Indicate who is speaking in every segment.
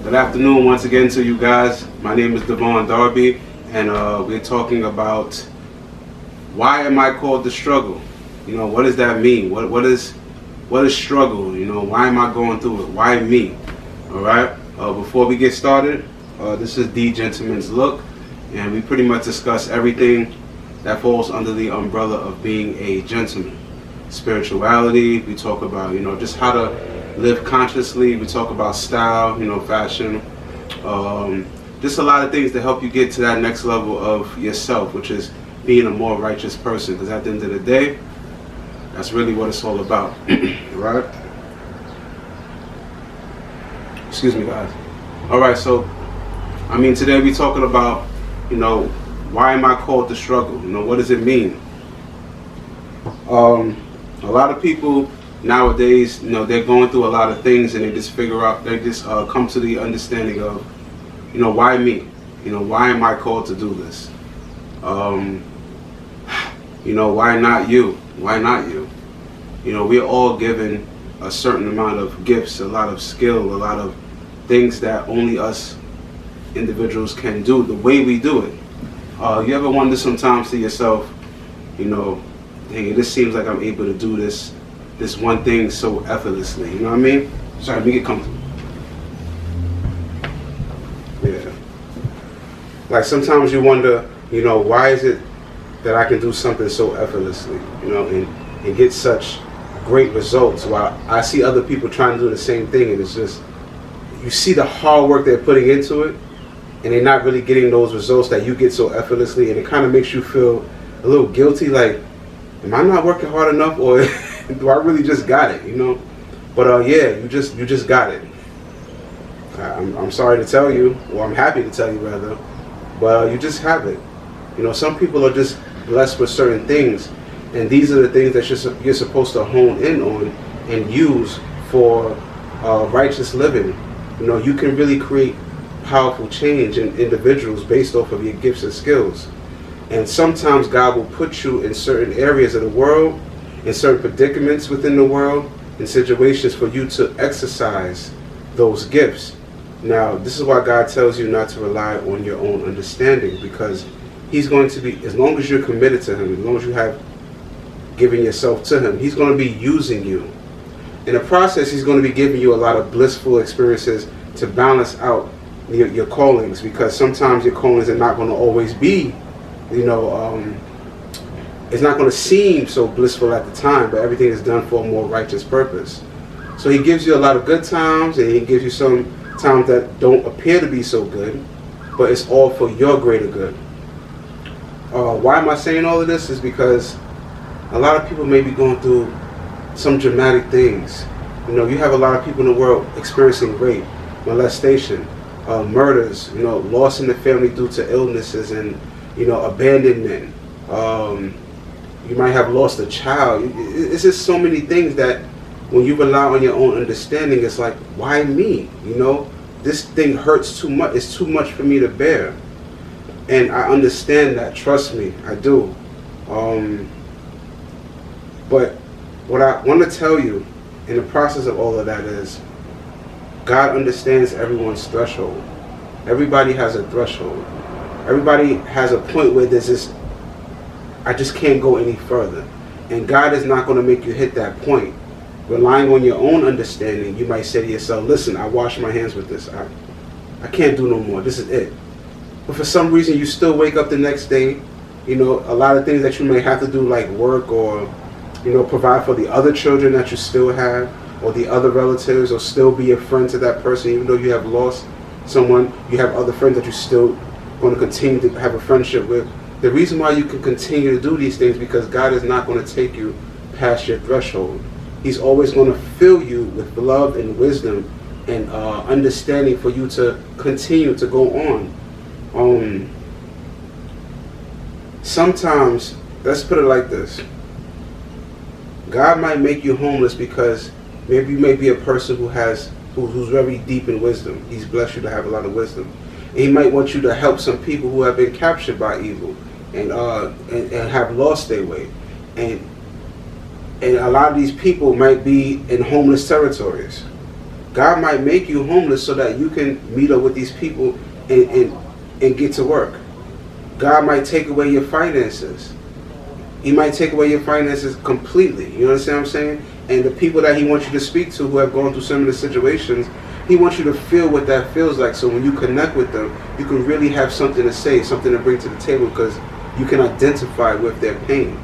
Speaker 1: Good afternoon once again to you guys. My name is Devon Darby, and we're talking about why am I called the struggle? You know, what does that mean? What is struggle? You know, why am I going through it? Why me? All right. Before we get started, this is the Gentleman's Look, and we pretty much discuss everything that falls under the umbrella of being a gentleman. Spirituality. We talk about just how to live consciously. We talk about style, fashion, just a lot of things to help you get to that next level of yourself, which is being a more righteous person. Because at the end of the day, that's really what it's all about, right? Excuse me, guys. All right, so today we're talking about, why am I called the struggle? What does it mean? A lot of people nowadays, they're going through a lot of things, and they just come to the understanding of, why me? Why am I called to do this? Why not you? Why not you? We're all given a certain amount of gifts, a lot of skill, a lot of things that only us individuals can do the way we do it. You ever wonder sometimes to yourself, dang, it just seems like I'm able to do this one thing so effortlessly, you know what I mean? Sorry, let me get comfortable. Yeah. Like sometimes you wonder, why is it that I can do something so effortlessly, and get such great results while I see other people trying to do the same thing, and it's just, you see the hard work they're putting into it, and they're not really getting those results that you get so effortlessly, and it kind of makes you feel a little guilty, like, am I not working hard enough, or do I really just got it, But yeah, you just got it. I'm sorry to tell you, or I'm happy to tell you rather, but you just have it. Some people are just blessed with certain things, and these are the things that you're supposed to hone in on and use for righteous living. You can really create powerful change in individuals based off of your gifts and skills. And sometimes God will put you in certain areas of the world, in certain predicaments within the world, in situations for you to exercise those gifts. Now, this is why God tells you not to rely on your own understanding, because He's going to be, as long as you're committed to Him, as long as you have given yourself to Him, He's going to be using you. In the process, He's going to be giving you a lot of blissful experiences to balance out your callings, because sometimes your callings are not going to always be, it's not going to seem so blissful at the time, but everything is done for a more righteous purpose. So He gives you a lot of good times, and He gives you some times that don't appear to be so good, but it's all for your greater good. Why am I saying all of this? Is because a lot of people may be going through some dramatic things. You have a lot of people in the world experiencing rape, molestation, murders, loss in the family due to illnesses and, abandonment. You might have lost a child. It's just so many things that when you rely on your own understanding, it's like, why me? This thing hurts too much. It's too much for me to bear. And I understand that. Trust me, I do. But what I want to tell you in the process of all of that is, God understands everyone's threshold. Everybody has a threshold. Everybody has a point where there's this, I just can't go any further. And God is not going to make you hit that point. Relying on your own understanding, you might say to yourself, listen, I wash my hands with this. I can't do no more. This is it. But for some reason, you still wake up the next day. A lot of things that you may have to do, like work or, provide for the other children that you still have, or the other relatives, or still be a friend to that person, even though you have lost someone. You have other friends that you're still going to continue to have a friendship with. The reason why you can continue to do these things, because God is not going to take you past your threshold. He's always going to fill you with love and wisdom and understanding for you to continue to go on. Sometimes, let's put it like this. God might make you homeless because maybe you may be a person who's very deep in wisdom. He's blessed you to have a lot of wisdom. And He might want you to help some people who have been captured by evil and have lost their way. And a lot of these people might be in homeless territories. God might make you homeless so that you can meet up with these people and get to work. God might take away your finances. He might take away your finances completely. You understand what I'm saying? And the people that he wants you to speak to who have gone through similar situations, he wants you to feel what that feels like. So when you connect with them, you can really have something to say, something to bring to the table, because you can identify with their pain.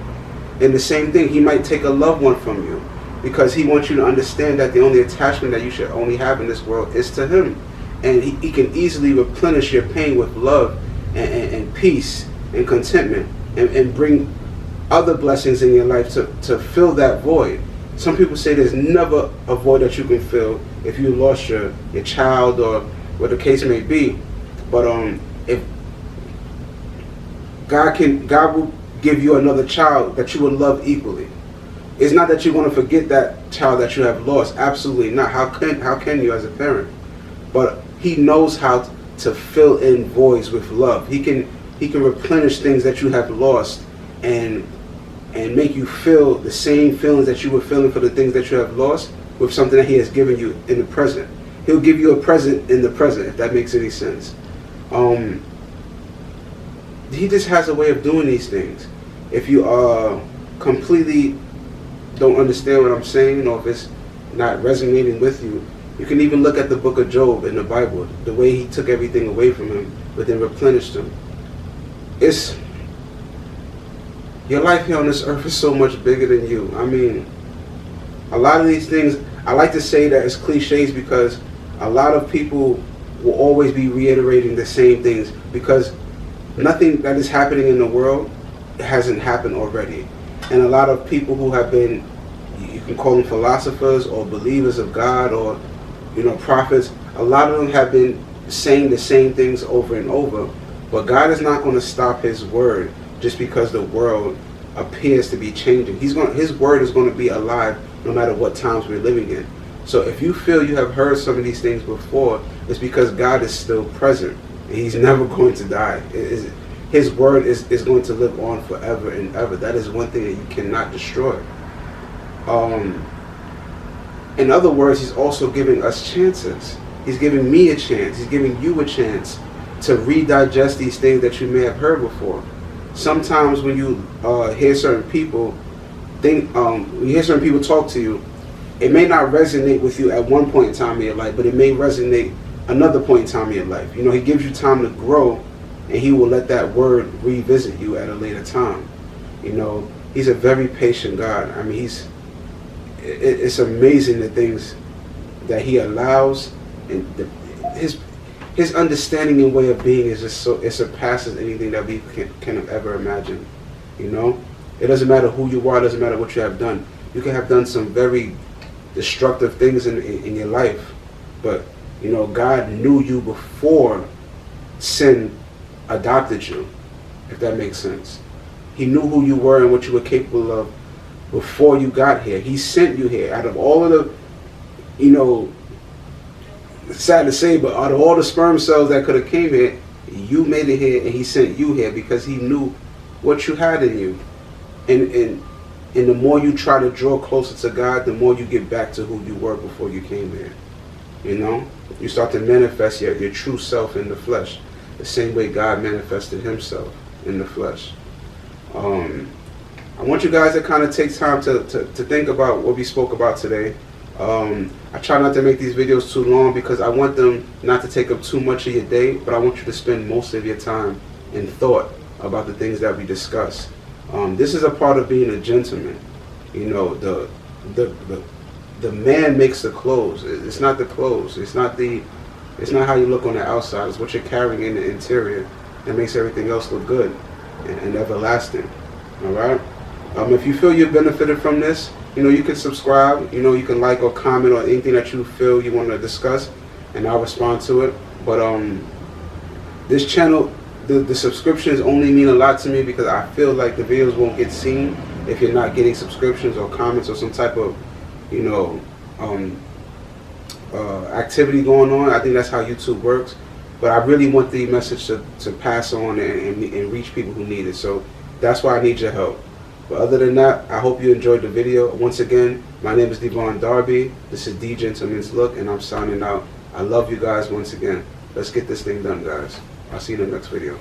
Speaker 1: And the same thing, he might take a loved one from you because he wants you to understand that the only attachment that you should only have in this world is to him. And he can easily replenish your pain with love and peace and contentment and bring other blessings in your life to fill that void. Some people say there's never a void that you can fill if you lost your child or what the case may be. But if God will give you another child that you will love equally. It's not that you're going to forget that child that you have lost. Absolutely not. How can you as a parent? But he knows how to fill in voids with love. He can replenish things that you have lost and make you feel the same feelings that you were feeling for the things that you have lost with something that he has given you in the present. He'll give you a present in the present, if that makes any sense. He just has a way of doing these things. If you completely don't understand what I'm saying, or if it's not resonating with you, you can even look at the book of Job in the Bible, the way he took everything away from him, but then replenished him. Your life here on this earth is so much bigger than you. I mean, a lot of these things, I like to say that it's cliches because a lot of people will always be reiterating the same things because nothing that is happening in the world hasn't happened already. And a lot of people who have been, you can call them philosophers or believers of God or, prophets, a lot of them have been saying the same things over and over. But God is not going to stop his word just because the world appears to be changing. His word is going to be alive no matter what times we're living in. So if you feel you have heard some of these things before, it's because God is still present. And he's never going to die. His word is going to live on forever and ever. That is one thing that you cannot destroy. In other words, he's also giving us chances. He's giving me a chance. He's giving you a chance to redigest these things that you may have heard before. Sometimes when you hear certain people talk to you, it may not resonate with you at one point in time in your life, but it may resonate another point in time in your life. He gives you time to grow, and he will let that word revisit you at a later time. He's a very patient God. I mean, it's amazing the things that he allows, and his understanding and way of being is just so, it surpasses anything that we can have ever imagined. It doesn't matter who you are, it doesn't matter what you have done. You can have done some very destructive things in your life, but God knew you before sin adopted you, if that makes sense. He knew who you were and what you were capable of before you got here. He sent you here. Out of all of the, it's sad to say, but out of all the sperm cells that could have came here, you made it here, and he sent you here because he knew what you had in you. And the more you try to draw closer to God, the more you get back to who you were before you came here. You start to manifest your true self in the flesh, the same way God manifested himself in the flesh. I want you guys to kind of take time to think about what we spoke about today. I try not to make these videos too long because I want them not to take up too much of your day, but I want you to spend most of your time in thought about the things that we discuss. This is a part of being a gentleman. The man makes the clothes. It's not the clothes. It's not how you look on the outside. It's what you're carrying in the interior that makes everything else look good and everlasting. All right. If you feel you've benefited from this, you can subscribe. You can like or comment on anything that you feel you want to discuss, and I'll respond to it. But this channel, the subscriptions only mean a lot to me because I feel like the videos won't get seen if you're not getting subscriptions or comments or some type of activity going on. I think that's how YouTube works. But I really want the message to pass on and reach people who need it. So that's why I need your help. But other than that, I hope you enjoyed the video. Once again, my name is Devon Darby. This is D Gentleman's Look, and I'm signing out. I love you guys once again. Let's get this thing done, guys. I'll see you in the next video.